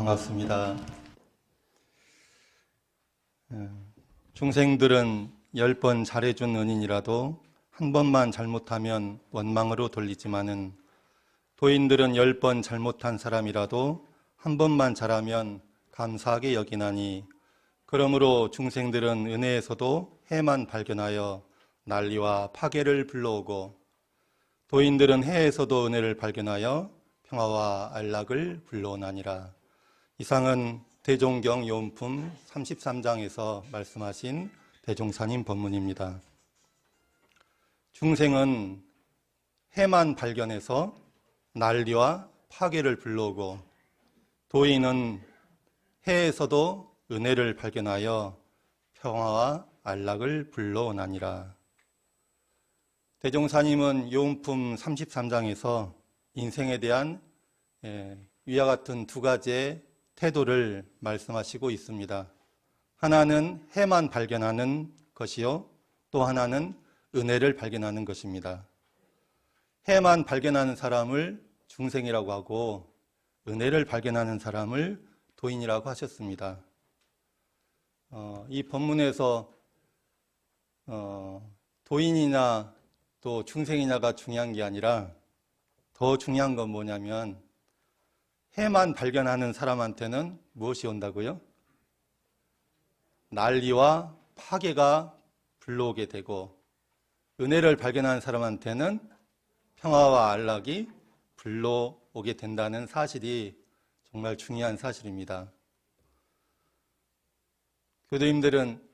반갑습니다. 중생들은 10번 잘해준 은인이라도 한 번만 잘못하면 원망으로 돌리지만은 도인들은 10번 잘못한 사람이라도 한 번만 잘하면 감사하게 여기나니 그러므로 중생들은 은혜에서도 해만 발견하여 난리와 파괴를 불러오고 도인들은 해에서도 은혜를 발견하여 평화와 안락을 불러오나니라. 이상은 대종경 요음품 33장에서 말씀하신 대종사님 법문입니다. 중생은 해만 발견해서 난리와 파괴를 불러오고 도인은 해에서도 은혜를 발견하여 평화와 안락을 불러오나니라. 대종사님은 요음품 33장에서 인생에 대한 위와 같은 두 가지의 태도를 말씀하시고 있습니다. 하나는 해만 발견하는 것이요, 또 하나는 은혜를 발견하는 것입니다. 해만 발견하는 사람을 중생이라고 하고 은혜를 발견하는 사람을 도인이라고 하셨습니다. 이 법문에서 도인이나 또 중생이냐가 중요한 게 아니라 더 중요한 건 뭐냐면 해만 발견하는 사람한테는 무엇이 온다고요? 난리와 파괴가 불러오게 되고 은혜를 발견하는 사람한테는 평화와 안락이 불러오게 된다는 사실이 정말 중요한 사실입니다. 교도님들은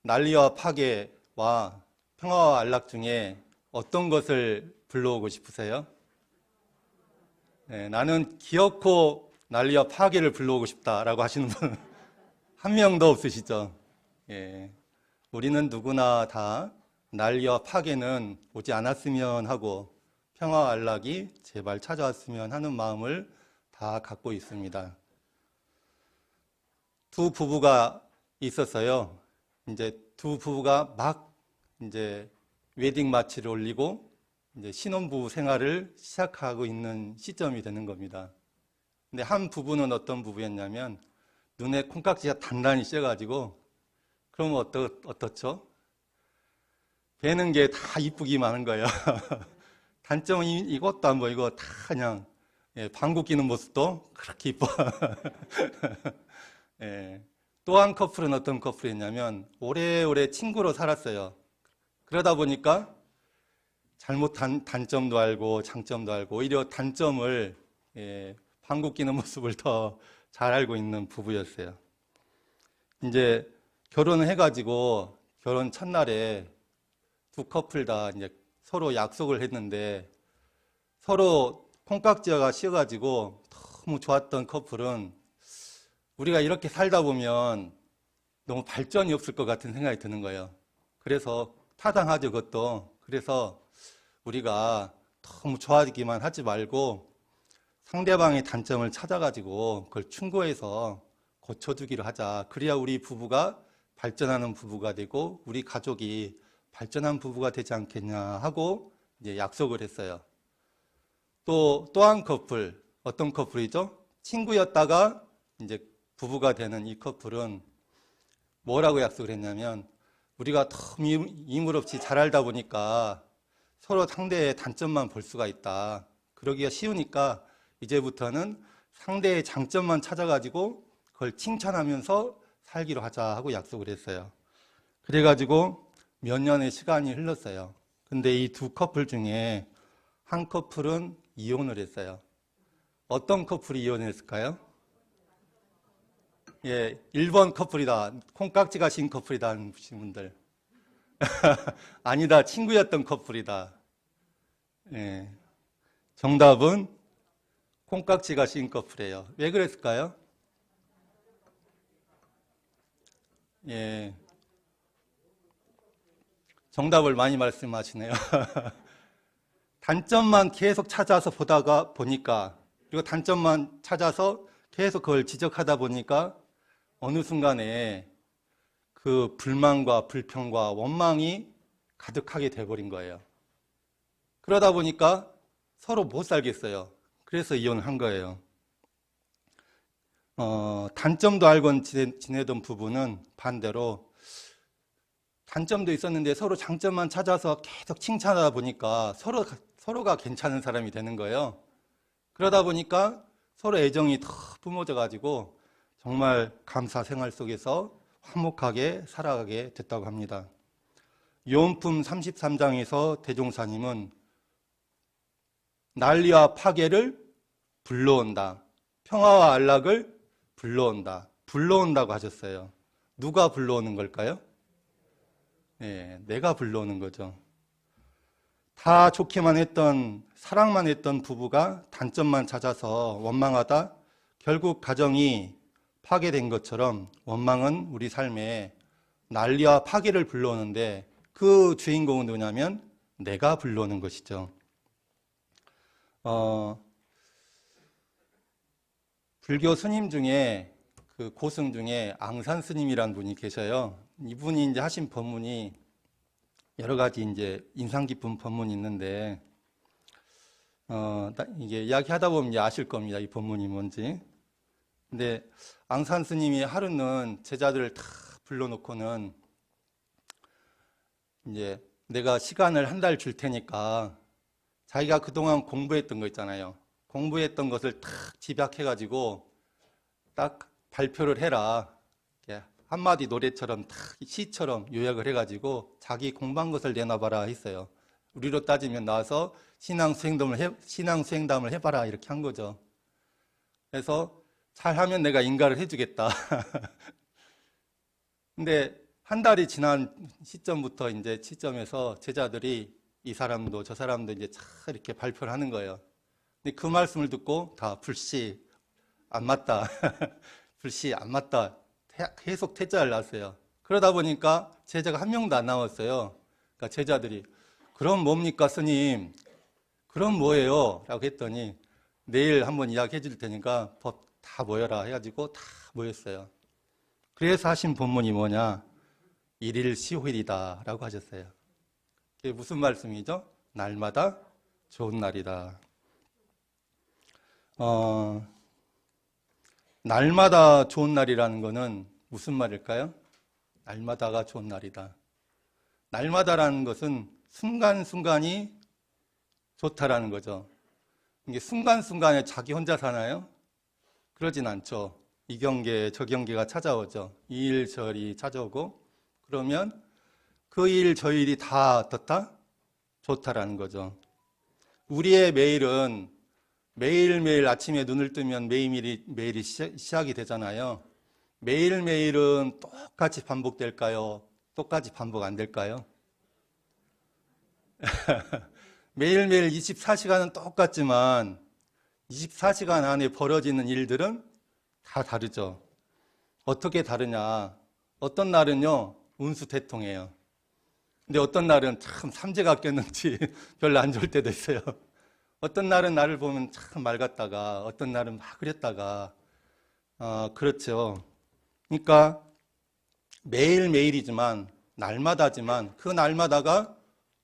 난리와 파괴와 평화와 안락 중에 어떤 것을 불러오고 싶으세요? 나는 기어코 난리와 파괴를 불러오고 싶다라고 하시는 분 한 명도 없으시죠? 우리는 누구나 다 난리와 파괴는 오지 않았으면 하고 평화와 안락이 제발 찾아왔으면 하는 마음을 다 갖고 있습니다. 두 부부가 있었어요. 이제 두 부부가 막 이제 웨딩 마치를 올리고 이제 신혼부부 생활을 시작하고 있는 시점이 되는 겁니다. 근데 한 부부는 어떤 부부였냐면 눈에 콩깍지가 단단히 씌어가지고 그러면 어떻죠? 뵈는 게 다 이쁘기만 한 거예요. 단점은 이것도 안 보이고 다 그냥 방구 끼는 모습도 그렇게 이뻐. 또 한 커플은 어떤 커플이었냐면 오래오래 친구로 살았어요. 그러다 보니까 잘못한 단점도 알고 장점도 알고 오히려 단점을 방구 끼는 모습을 더 잘 알고 있는 부부였어요. 이제 결혼을 해가지고 결혼 첫날에 두 커플 다 이제 서로 약속을 했는데 서로 콩깍지가 씌어가지고 너무 좋았던 커플은 우리가 이렇게 살다 보면 너무 발전이 없을 것 같은 생각이 드는 거예요. 그래서 타당하죠, 그것도. 그래서 우리가 너무 좋아하기만 하지 말고 상대방의 단점을 찾아가지고 그걸 충고해서 고쳐주기를 하자. 그래야 우리 부부가 발전하는 부부가 되고 우리 가족이 발전한 부부가 되지 않겠냐 하고 이제 약속을 했어요. 또 한 커플, 어떤 커플이죠? 친구였다가 이제 부부가 되는 이 커플은 뭐라고 약속을 했냐면 우리가 너무 이물 없이 잘 알다 보니까 서로 상대의 단점만 볼 수가 있다. 그러기가 쉬우니까 이제부터는 상대의 장점만 찾아가지고 그걸 칭찬하면서 살기로 하자 하고 약속을 했어요. 그래가지고 몇 년의 시간이 흘렀어요. 근데 이 두 커플 중에 한 커플은 이혼을 했어요. 어떤 커플이 이혼했을까요? 1번 커플이다. 콩깍지가 신 커플이다 하는 분들. 아니다. 친구였던 커플이다. 정답은 콩깍지가 씌인 커플이에요. 왜 그랬을까요? 정답을 많이 말씀하시네요. 단점만 계속 찾아서 보니까 그리고 단점만 찾아서 계속 그걸 지적하다 보니까 어느 순간에 그 불만과 불평과 원망이 가득하게 돼버린 거예요. 그러다 보니까 서로 못 살겠어요. 그래서 이혼한 거예요. 단점도 알고 지내던 부부는 반대로 단점도 있었는데 서로 장점만 찾아서 계속 칭찬하다 보니까 서로가 괜찮은 사람이 되는 거예요. 그러다 보니까 서로 애정이 더 뿜어져 가지고 정말 감사 생활 속에서 화목하게 살아가게 됐다고 합니다. 요한복음 33장에서 대종사님은 난리와 파괴를 불러온다. 평화와 안락을 불러온다. 불러온다고 하셨어요. 누가 불러오는 걸까요? 네, 내가 불러오는 거죠. 다 좋게만 했던, 사랑만 했던 부부가 단점만 찾아서 원망하다 결국 가정이 파괴된 것처럼 원망은 우리 삶에 난리와 파괴를 불러오는데 그 주인공은 누구냐면 내가 불러오는 것이죠. 불교 스님 중에 그 고승 중에 앙산 스님이라는 분이 계셔요. 이분이 이제 하신 법문이 여러 가지 이제 인상 깊은 법문이 있는데, 이게 이야기하다 보면 이제 아실 겁니다. 이 법문이 뭔지. 근데 앙산 스님이 하루는 제자들을 다 불러놓고는 이제 내가 시간을 한 달 줄 테니까 자기가 그동안 공부했던 거 있잖아요. 공부했던 것을 탁 집약해가지고 딱 발표를 해라. 한마디 노래처럼 탁 시처럼 요약을 해가지고 자기 공부한 것을 내놔봐라 했어요. 우리로 따지면 나와서 신앙수행담을 해봐라 이렇게 한 거죠. 그래서 잘하면 내가 인가를 해주겠다. 근데 한 달이 지난 시점부터 이제 시점에서 제자들이 이 사람도 저 사람도 이제 차 이렇게 발표를 하는 거예요. 근데 그 말씀을 듣고 다 불씨 안 맞다. 불씨 안 맞다. 계속 퇴짜를 났어요. 그러다 보니까 제자가 한 명도 안 나왔어요. 그러니까 제자들이 그럼 뭡니까 스님? 그럼 뭐예요? 라고 했더니 내일 한번 이야기해 줄 테니까 법 다 모여라 해가지고 다 모였어요. 그래서 하신 본문이 뭐냐? 일일시호일이다 라고 하셨어요. 그게 무슨 말씀이죠? 날마다 좋은 날이다. 날마다 좋은 날이라는 거는 무슨 말일까요? 날마다가 좋은 날이다. 날마다라는 것은 순간순간이 좋다라는 거죠. 이게 순간순간에 자기 혼자 사나요? 그러진 않죠. 이 경계, 저 경계가 찾아오죠. 이 일, 저 일이 찾아오고 그러면 그 일, 저 일이 다 어떻다? 좋다라는 거죠. 우리의 매일은 매일매일 아침에 눈을 뜨면 매일이 시작이 되잖아요. 매일매일은 똑같이 반복될까요? 똑같이 반복 안 될까요? 매일매일 24시간은 똑같지만 24시간 안에 벌어지는 일들은 다 다르죠. 어떻게 다르냐? 어떤 날은요, 운수대통해요. 근데 어떤 날은 참 삼재가 꼈는지 별로 안 좋을 때도 있어요. 어떤 날은 나를 보면 참 맑았다가 어떤 날은 막 그랬다가 그렇죠. 그러니까 매일매일이지만 날마다지만 그 날마다가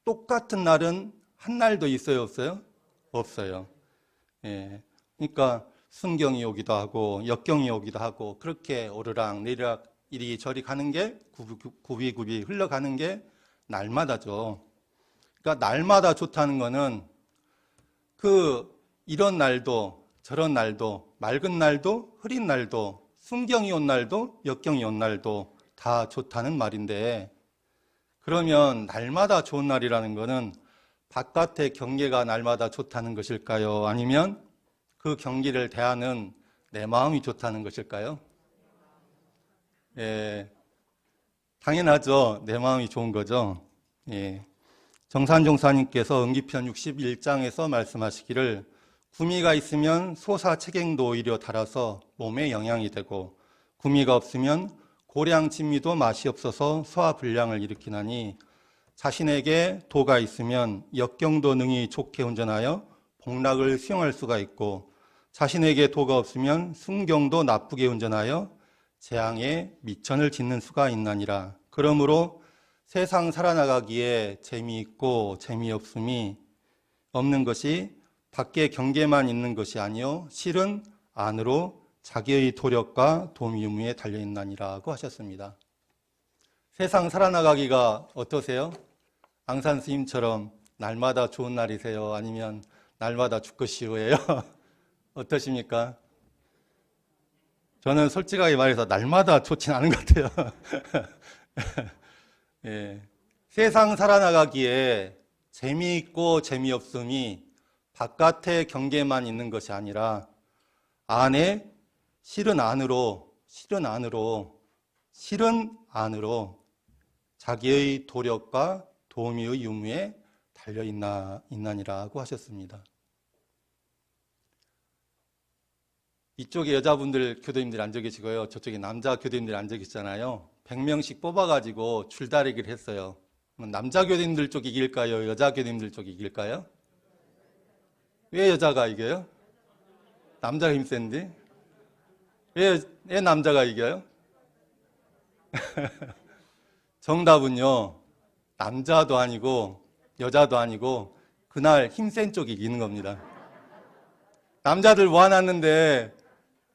똑같은 날은 한 날도 있어요, 없어요? 없어요. 예. 그러니까 순경이 오기도 하고 역경이 오기도 하고 그렇게 오르락 내리락 이리저리 가는 게 굽이굽이 흘러가는 게 날마다죠. 그러니까 날마다 좋다는 거는 이런 날도 저런 날도 맑은 날도 흐린 날도 순경이 온 날도 역경이 온 날도 다 좋다는 말인데 그러면 날마다 좋은 날이라는 거는 바깥의 경계가 날마다 좋다는 것일까요? 아니면 그 경계를 대하는 내 마음이 좋다는 것일까요? 예, 당연하죠. 내 마음이 좋은 거죠. 예. 정산종사님께서 응기편 61장에서 말씀하시기를 구미가 있으면 소사체경도 오히려 달아서 몸에 영향이 되고 구미가 없으면 고량진미도 맛이 없어서 소화불량을 일으키나니 자신에게 도가 있으면 역경도 능히 좋게 운전하여 복락을 수용할 수가 있고 자신에게 도가 없으면 순경도 나쁘게 운전하여 재앙에 미천을 짓는 수가 있나니라. 그러므로 세상 살아나가기에 재미있고 재미없음이 없는 것이 밖에 경계만 있는 것이 아니요 실은 안으로 자기의 도력과 도움이 유무에 달려있나니라고 하셨습니다. 세상 살아나가기가 어떠세요? 앙산 스님처럼 날마다 좋은 날이세요? 아니면 날마다 죽것이오예요? 어떠십니까? 저는 솔직하게 말해서 날마다 좋진 않은 것 같아요. 예. 세상 살아나가기에 재미있고 재미없음이 바깥의 경계만 있는 것이 아니라 안에 실은 안으로 자기의 도력과 도우미의 유무에 달려있나니라고 하셨습니다. 이쪽에 여자분들 교도님들이 앉아 계시고요. 저쪽에 남자 교도님들이 앉아 계시잖아요. 100명씩 뽑아가지고 줄다리기를 했어요. 남자 교도님들 쪽 이길까요? 여자 교도님들 쪽 이길까요? 왜 여자가 이겨요? 남자가 힘센데? 왜 남자가 이겨요? 정답은요, 남자도 아니고 여자도 아니고 그날 힘센 쪽이 이기는 겁니다. 남자들 모아놨는데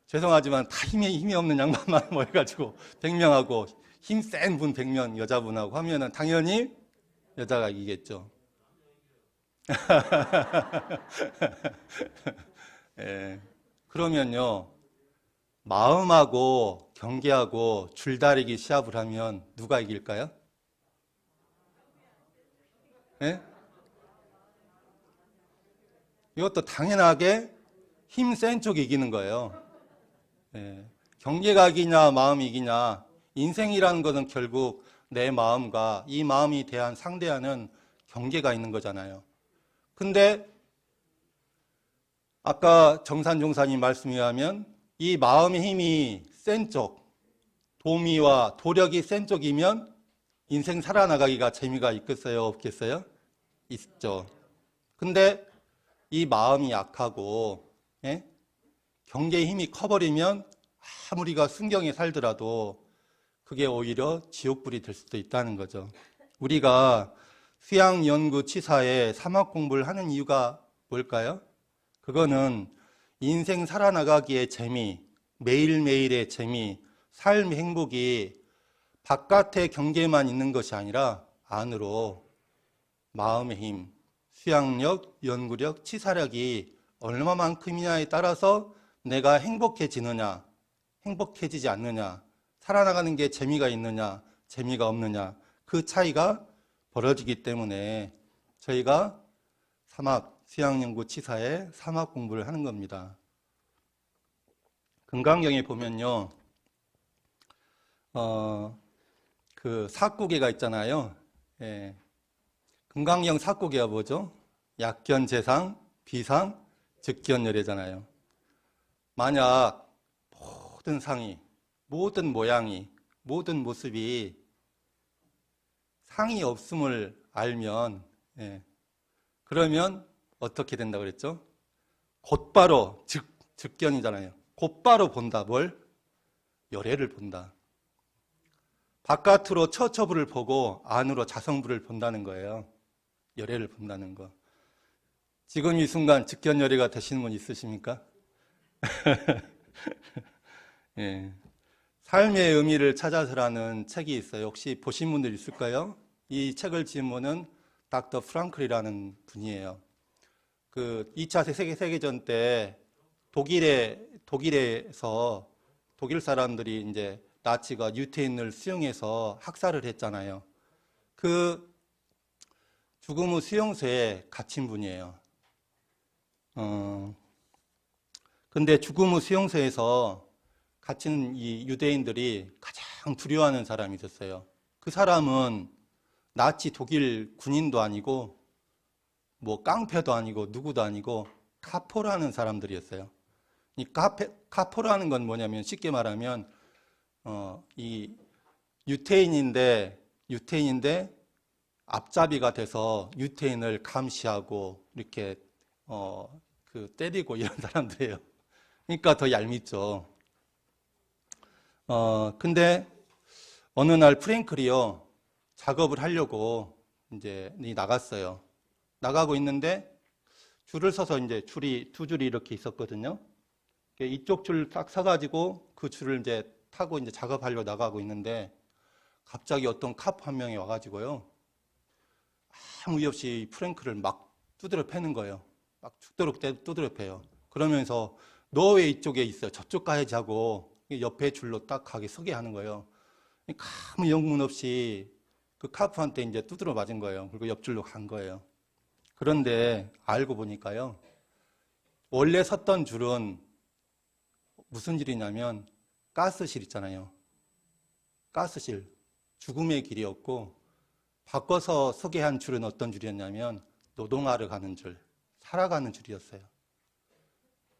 죄송하지만 다 힘이 없는 양반만 모여가지고 100명하고 힘센 분 100명 여자분하고 하면은 당연히 여자가 이기겠죠. 예, 그러면요, 마음하고 경계하고 줄다리기 시합을 하면 누가 이길까요? 예? 이것도 당연하게 힘센 쪽이 이기는 거예요. 예, 경계가 이기냐 마음이 이기냐, 인생이라는 것은 결국 내 마음과 이 마음이 대한 상대하는 경계가 있는 거잖아요. 근데 아까 정산종사님 말씀에 의하면 이 마음의 힘이 센 쪽, 도미와 도력이 센 쪽이면 인생 살아나가기가 재미가 있겠어요? 없겠어요? 있죠. 근데 이 마음이 약하고, 예? 경계의 힘이 커버리면 아무리가 순경에 살더라도 그게 오히려 지옥불이 될 수도 있다는 거죠. 우리가 수양연구치사에 사막 공부를 하는 이유가 뭘까요? 그거는 인생 살아나가기의 재미, 매일매일의 재미, 삶의 행복이 바깥의 경계만 있는 것이 아니라 안으로 마음의 힘, 수양력, 연구력, 치사력이 얼마만큼이냐에 따라서 내가 행복해지느냐, 행복해지지 않느냐, 살아나가는 게 재미가 있느냐, 재미가 없느냐, 그 차이가 벌어지기 때문에 저희가 수양연구치사에 사막 공부를 하는 겁니다. 금강경에 보면요, 그 사구계가 있잖아요. 예. 금강경 사구계가 뭐죠? 약견, 재상, 비상, 즉견, 열애잖아요. 만약 모든 상이, 모든 모양이, 모든 모습이 상이 없음을 알면, 예, 그러면 어떻게 된다고 그랬죠? 곧바로, 즉견이잖아요. 곧바로 본다. 뭘? 열애를 본다. 바깥으로 처처부를 보고 안으로 자성부를 본다는 거예요. 열애를 본다는 거. 지금 이 순간 즉견열애가 되시는 분 있으십니까? 예. 삶의 의미를 찾아서라는 책이 있어요. 혹시 보신 분들 있을까요? 이 책을 지은 분은 닥터 프랑클이라는 분이에요. 그 2차 세계대전 때 독일에서 독일 사람들이 이제 나치가 유태인을 수용해서 학살을 했잖아요. 그 죽음 후 수용소에 갇힌 분이에요. 근데 죽음 후 수용소에서 갇힌 이 유대인들이 가장 두려워하는 사람이 있었어요. 그 사람은 나치 독일 군인도 아니고 뭐 깡패도 아니고 누구도 아니고 카포라는 사람들이었어요. 이 카포라는 건 뭐냐면 쉽게 말하면 이 유태인인데 앞잡이가 돼서 유태인을 감시하고 이렇게 때리고 이런 사람들이에요. 그러니까 더 얄밉죠. 근데 어느 날 프랭클이요, 작업을 하려고 이제 나갔어요. 나가고 있는데 줄을 서서 이제 줄이 두 줄이 이렇게 있었거든요. 이쪽 줄 딱 사가지고 그 줄을 이제 타고 이제 작업하려고 나가고 있는데 갑자기 어떤 카프 한 명이 와가지고요. 아무 이유 없이 프랭크를 막 두드려 패는 거예요. 막 죽도록 두드려 패요. 그러면서 너 왜 이쪽에 있어? 저쪽 가야지 하고 옆에 줄로 딱 가게 서게 하는 거예요. 아무 영문 없이 그 카프한테 이제 두드려 맞은 거예요. 그리고 옆줄로 간 거예요. 그런데 알고 보니까요. 원래 섰던 줄은 무슨 줄이냐면 가스실 있잖아요. 가스실, 죽음의 길이었고 바꿔서 서게 한 줄은 어떤 줄이었냐면 노동하러 가는 줄, 살아가는 줄이었어요.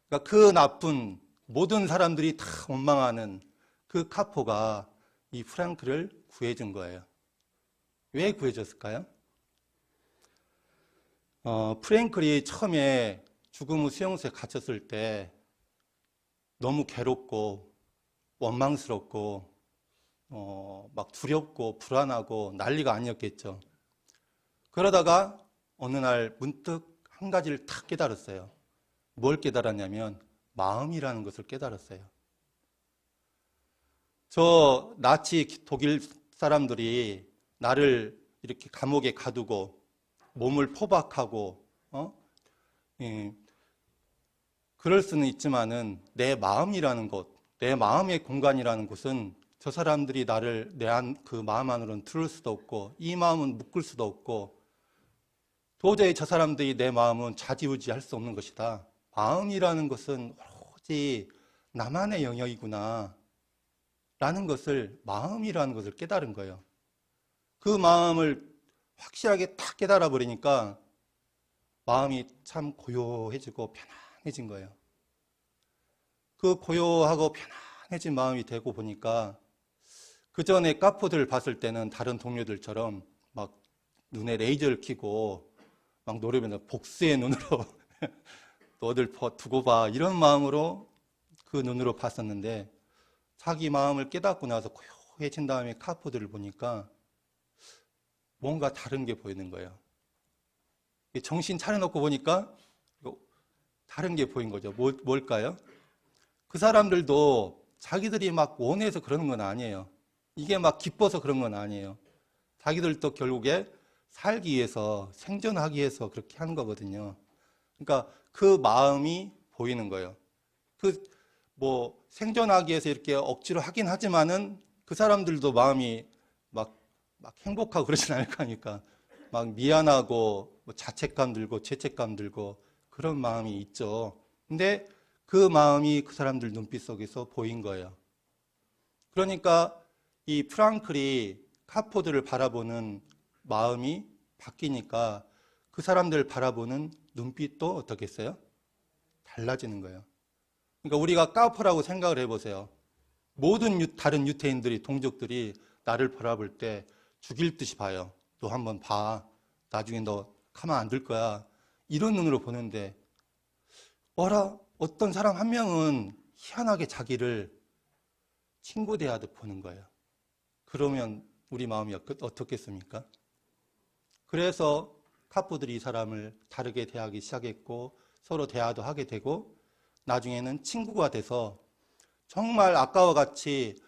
그러니까 그 나쁜 모든 사람들이 다 원망하는 그 카포가 이 프랑크를 구해준 거예요. 왜 구해줬을까요? 프랭클이 처음에 죽음의 수용소에 갇혔을 때 너무 괴롭고 원망스럽고 막 두렵고 불안하고 난리가 아니었겠죠. 그러다가 어느 날 문득 한 가지를 탁 깨달았어요. 뭘 깨달았냐면 마음이라는 것을 깨달았어요. 저 나치 독일 사람들이 나를 이렇게 감옥에 가두고 몸을 포박하고 그럴 수는 있지만은 내 마음이라는 것, 내 마음의 공간이라는 곳은 저 사람들이 나를 그 마음 안으로는 들을 수도 없고 이 마음은 묶을 수도 없고 도저히 저 사람들이 내 마음은 좌지우지할 수 없는 것이다. 마음이라는 것은 오로지 나만의 영역이구나 라는 것을 마음이라는 것을 깨달은 거예요. 그 마음을 확실하게 딱 깨달아 버리니까 마음이 참 고요해지고 편안해진 거예요. 그 고요하고 편안해진 마음이 되고 보니까 그 전에 카포들을 봤을 때는 다른 동료들처럼 막 눈에 레이저를 켜고 막 노래면서 복수의 눈으로 너들 두고 봐 이런 마음으로 그 눈으로 봤었는데 자기 마음을 깨닫고 나서 고요해진 다음에 카포들을 보니까 뭔가 다른 게 보이는 거예요. 정신 차려놓고 보니까 다른 게 보인 거죠. 뭘까요? 그 사람들도 자기들이 막 원해서 그러는 건 아니에요. 이게 막 기뻐서 그런 건 아니에요. 자기들도 결국에 살기 위해서, 생존하기 위해서 그렇게 하는 거거든요. 그러니까 그 마음이 보이는 거예요. 생존하기 위해서 이렇게 억지로 하긴 하지만은 그 사람들도 마음이 막 행복하고 그러진 않을 거니까 막 미안하고 자책감 들고 죄책감 들고 그런 마음이 있죠. 근데 그 마음이 그 사람들 눈빛 속에서 보인 거예요. 그러니까 이 프랑클이 카포들을 바라보는 마음이 바뀌니까 그 사람들 바라보는 눈빛도 어떻겠어요? 달라지는 거예요. 그러니까 우리가 카포라고 생각을 해보세요. 모든 다른 유태인들이, 동족들이 나를 바라볼 때 죽일 듯이 봐요. 너 한번 봐. 나중에 너 가만 안 둘 거야. 이런 눈으로 보는데 어떤 사람 한 명은 희한하게 자기를 친구 대하듯 보는 거예요. 그러면 우리 마음이 어떻겠습니까? 그래서 카포들이 이 사람을 다르게 대하기 시작했고 서로 대화도 하게 되고 나중에는 친구가 돼서 정말 아까와 같이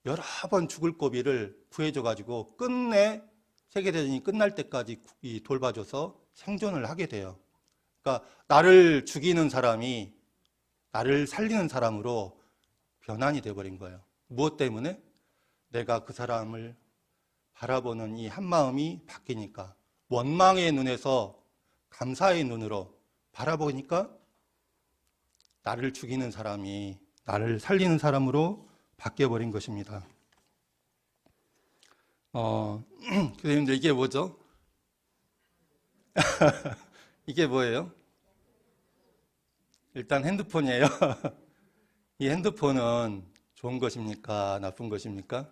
여러 번 죽을 고비를 구해줘가지고 끝내 세계대전이 끝날 때까지 돌봐줘서 생존을 하게 돼요. 그러니까 나를 죽이는 사람이 나를 살리는 사람으로 변환이 돼버린 거예요. 무엇 때문에? 내가 그 사람을 바라보는 이 한마음이 바뀌니까 원망의 눈에서 감사의 눈으로 바라보니까 나를 죽이는 사람이 나를 살리는 사람으로 바뀌어버린 것입니다. 교수님들 이게 뭐죠? 이게 뭐예요? 일단 핸드폰이에요. 이 핸드폰은 좋은 것입니까? 나쁜 것입니까?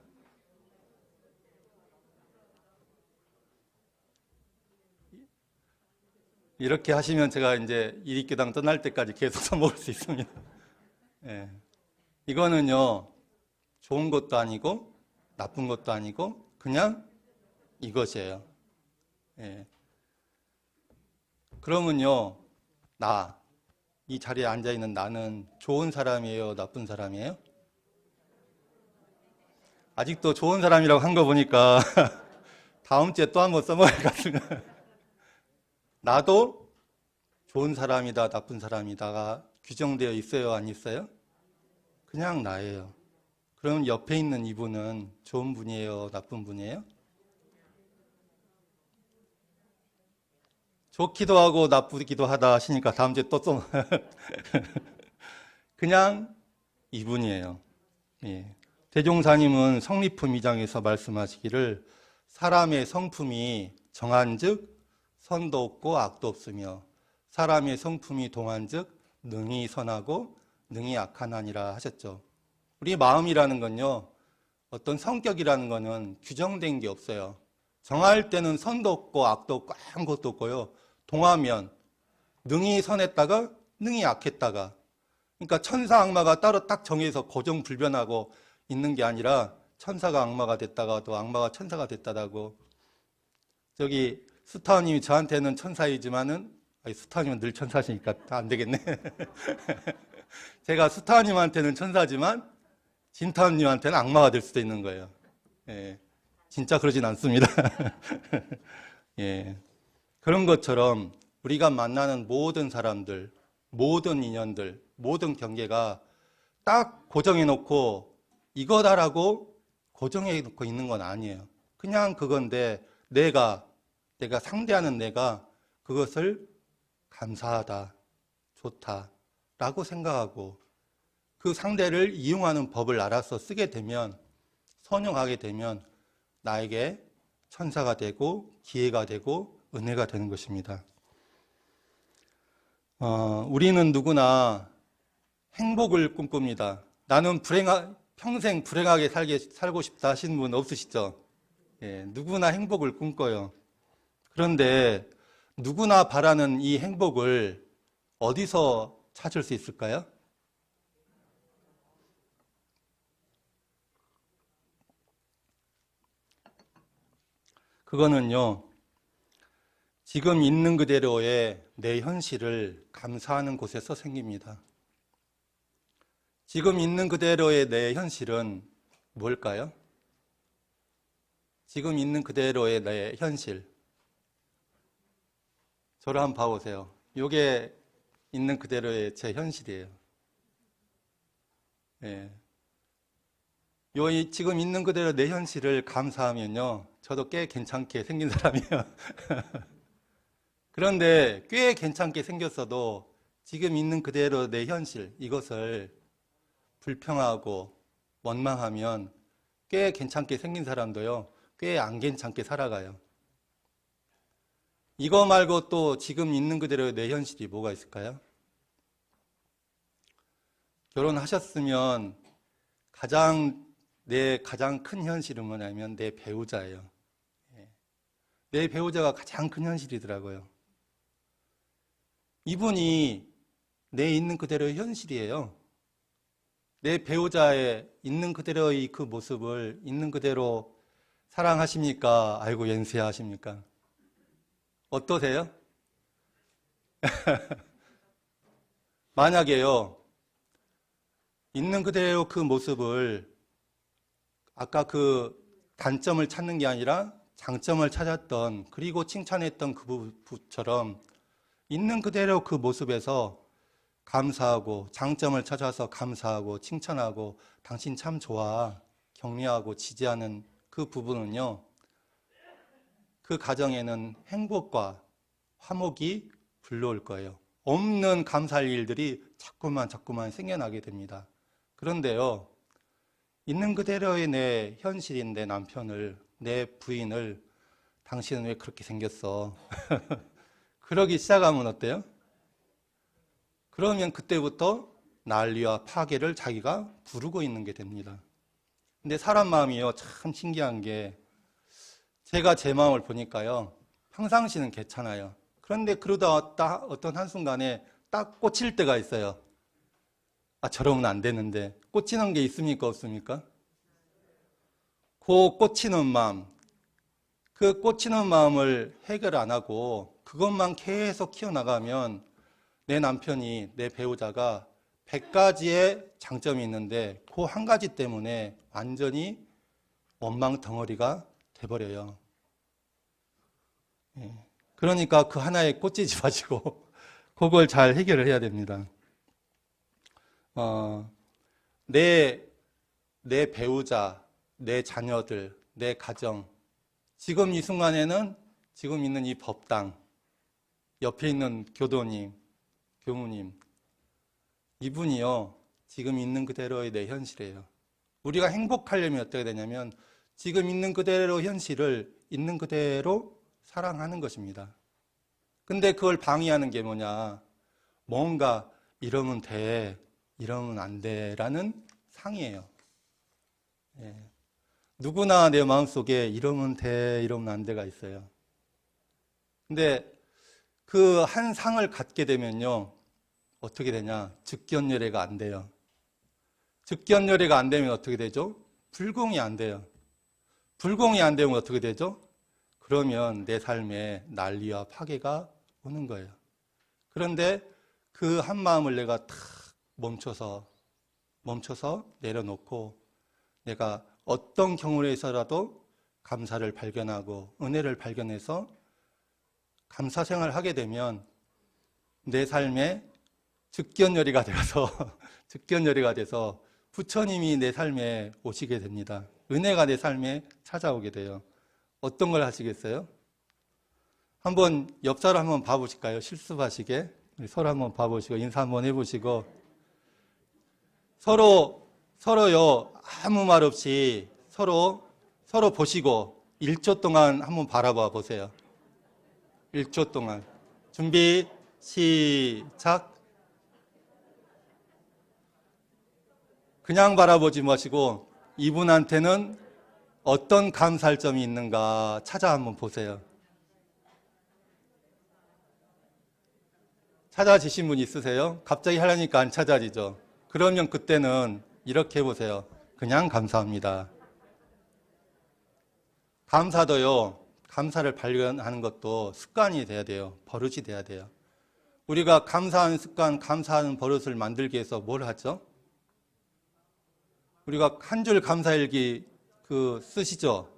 이렇게 하시면 제가 이제 일익교당 떠날 때까지 계속 써먹을 수 있습니다. 예. 이거는요, 좋은 것도 아니고, 나쁜 것도 아니고, 그냥 이것이에요. 예. 그러면요, 이 자리에 앉아있는 나는 좋은 사람이에요? 나쁜 사람이에요? 아직도 좋은 사람이라고 한 거 보니까 다음 주에 또 한번 써먹을 것 같습니다. 나도 좋은 사람이다, 나쁜 사람이다가 규정되어 있어요, 안 있어요? 그냥 나예요. 그럼 옆에 있는 이분은 좋은 분이에요, 나쁜 분이에요? 좋기도 하고 나쁘기도 하다 하시니까 다음 주에 또 써. 그냥 이분이에요. 예. 대종사님은 성리품 2장에서 말씀하시기를 사람의 성품이 정한즉 선도 없고 악도 없으며 사람의 성품이 동한즉 능히 선하고 능히 악하나니라 하셨죠. 우리 마음이라는 건요, 어떤 성격이라는 거는 규정된 게 없어요. 정할 때는 선도 없고 악도 없고 아무것도 없고요. 동하면 능히 선했다가 능히 악했다가, 그러니까 천사 악마가 따로 딱 정해서 고정불변하고 있는 게 아니라 천사가 악마가 됐다가도 악마가 천사가 됐다고. 저기 스타님이 저한테는 천사이지만은, 스타님은 늘 천사시니까 안 되겠네. 제가 스타님한테는 천사지만 진타님한테는 악마가 될 수도 있는 거예요. 예, 진짜 그러진 않습니다. 예, 그런 것처럼 우리가 만나는 모든 사람들, 모든 인연들, 모든 경계가 딱 고정해놓고 이거다라고 고정해놓고 있는 건 아니에요. 그냥 그건데 내가 상대하는 내가 그것을 감사하다, 좋다라고 생각하고 그 상대를 이용하는 법을 알아서 쓰게 되면, 선용하게 되면 나에게 천사가 되고 기회가 되고 은혜가 되는 것입니다. 우리는 누구나 행복을 꿈꿉니다. 나는 평생 불행하게 살고 싶다 하시는 분 없으시죠? 예, 누구나 행복을 꿈꿔요. 그런데 누구나 바라는 이 행복을 어디서 찾을 수 있을까요? 그거는요, 지금 있는 그대로의 내 현실을 감사하는 곳에서 생깁니다. 지금 있는 그대로의 내 현실은 뭘까요? 지금 있는 그대로의 내 현실. 저를 한번 봐보세요. 이게 있는 그대로의 제 현실이에요. 예. 지금 있는 그대로 내 현실을 감사하면요, 저도 꽤 괜찮게 생긴 사람이에요. 그런데 꽤 괜찮게 생겼어도 지금 있는 그대로 내 현실, 이것을 불평하고 원망하면 꽤 괜찮게 생긴 사람도요, 꽤 안 괜찮게 살아가요. 이거 말고 또 지금 있는 그대로의 내 현실이 뭐가 있을까요? 결혼하셨으면 내 가장 큰 현실은 뭐냐면 내 배우자예요. 내 배우자가 가장 큰 현실이더라고요. 이분이 내 있는 그대로의 현실이에요. 내 배우자의 있는 그대로의 그 모습을 있는 그대로 사랑하십니까? 아이고 연세야 하십니까? 어떠세요? 만약에요, 있는 그대로 그 모습을 아까 그 단점을 찾는 게 아니라 장점을 찾았던, 그리고 칭찬했던 그 부처럼 있는 그대로 그 모습에서 감사하고 장점을 찾아서 감사하고 칭찬하고 당신 참 좋아, 격려하고 지지하는 그 부분은요, 그 가정에는 행복과 화목이 불러올 거예요. 없는 감사할 일들이 자꾸만 생겨나게 됩니다. 그런데요, 있는 그대로의 내 현실인 내 남편을, 내 부인을 당신은 왜 그렇게 생겼어? 그러기 시작하면 어때요? 그러면 그때부터 난리와 파괴를 자기가 부르고 있는 게 됩니다. 근데 사람 마음이요, 참 신기한 게, 제가 제 마음을 보니까요, 평상시는 괜찮아요. 그런데 그러다 어떤 한순간에 딱 꽂힐 때가 있어요. 저러면 안 되는데. 꽂히는 게 있습니까, 없습니까? 그 꽂히는 마음, 그 꽂히는 마음을 해결 안 하고 그것만 계속 키워나가면 내 남편이, 내 배우자가 100가지의 장점이 있는데 그 한 가지 때문에 완전히 원망 덩어리가 돼버려요. 그러니까 그 하나에 꽂히지 마시고 그걸 잘 해결을 해야 됩니다. 내 배우자, 내 자녀들, 내 가정, 지금 이 순간에는 지금 있는 이 법당, 옆에 있는 교도님, 교무님, 이분이요, 지금 있는 그대로의 내 현실이에요. 우리가 행복하려면 어떻게 되냐면 지금 있는 그대로 현실을 있는 그대로 사랑하는 것입니다. 근데 그걸 방해하는 게 뭐냐? 뭔가 이러면 돼, 이러면 안 돼라는 상이에요. 누구나 내 마음속에 이러면 돼, 이러면 안 돼가 있어요. 근데 그 한 상을 갖게 되면요, 어떻게 되냐? 즉견열애가 안 돼요. 즉견열애가 안 되면 어떻게 되죠? 불공이 안 돼요. 불공이 안 되면 어떻게 되죠? 그러면 내 삶에 난리와 파괴가 오는 거예요. 그런데 그 한 마음을 내가 탁 멈춰서 내려놓고 내가 어떤 경우에서라도 감사를 발견하고 은혜를 발견해서 감사 생활을 하게 되면 내 삶에 즉견열애가 돼서 부처님이 내 삶에 오시게 됩니다. 은혜가 내 삶에 찾아오게 돼요. 어떤 걸 하시겠어요? 한번 옆 사람 한번 봐보실까요? 실습하시게. 서로 한번 봐보시고 인사 한번 해보시고 서로요 아무 말 없이 서로 보시고 1초 동안 한번 바라봐 보세요. 1초 동안. 준비 시작. 그냥 바라보지 마시고 이분한테는 어떤 감사할 점이 있는가 찾아 한번 보세요. 찾아지신 분 있으세요? 갑자기 하려니까 안 찾아지죠? 그러면 그때는 이렇게 해보세요. 그냥 감사합니다. 감사도요, 감사를 발견하는 것도 습관이 돼야 돼요. 버릇이 돼야 돼요. 우리가 감사하는 습관, 감사하는 버릇을 만들기 위해서 뭘 하죠? 우리가 한 줄 감사일기 쓰시죠?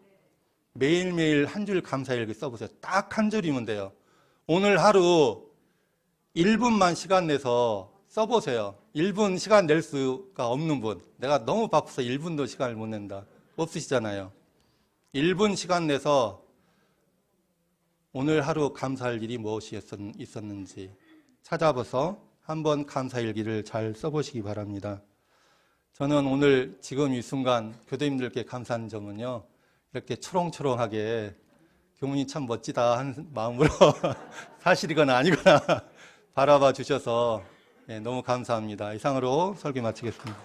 매일매일 한 줄 감사일기 써보세요. 딱 한 줄이면 돼요. 오늘 하루 1분만 시간 내서 써보세요. 1분 시간 낼 수가 없는 분, 내가 너무 바빠서 1분도 시간을 못 낸다, 없으시잖아요. 1분 시간 내서 오늘 하루 감사할 일이 무엇이 있었는지 찾아봐서 한번 감사일기를 잘 써보시기 바랍니다. 저는 오늘 지금 이 순간 교도님들께 감사하는 점은요, 이렇게 초롱초롱하게 교무님 참 멋지다 하는 마음으로 사실이거나 아니거나 바라봐 주셔서 너무 감사합니다. 이상으로 설교 마치겠습니다.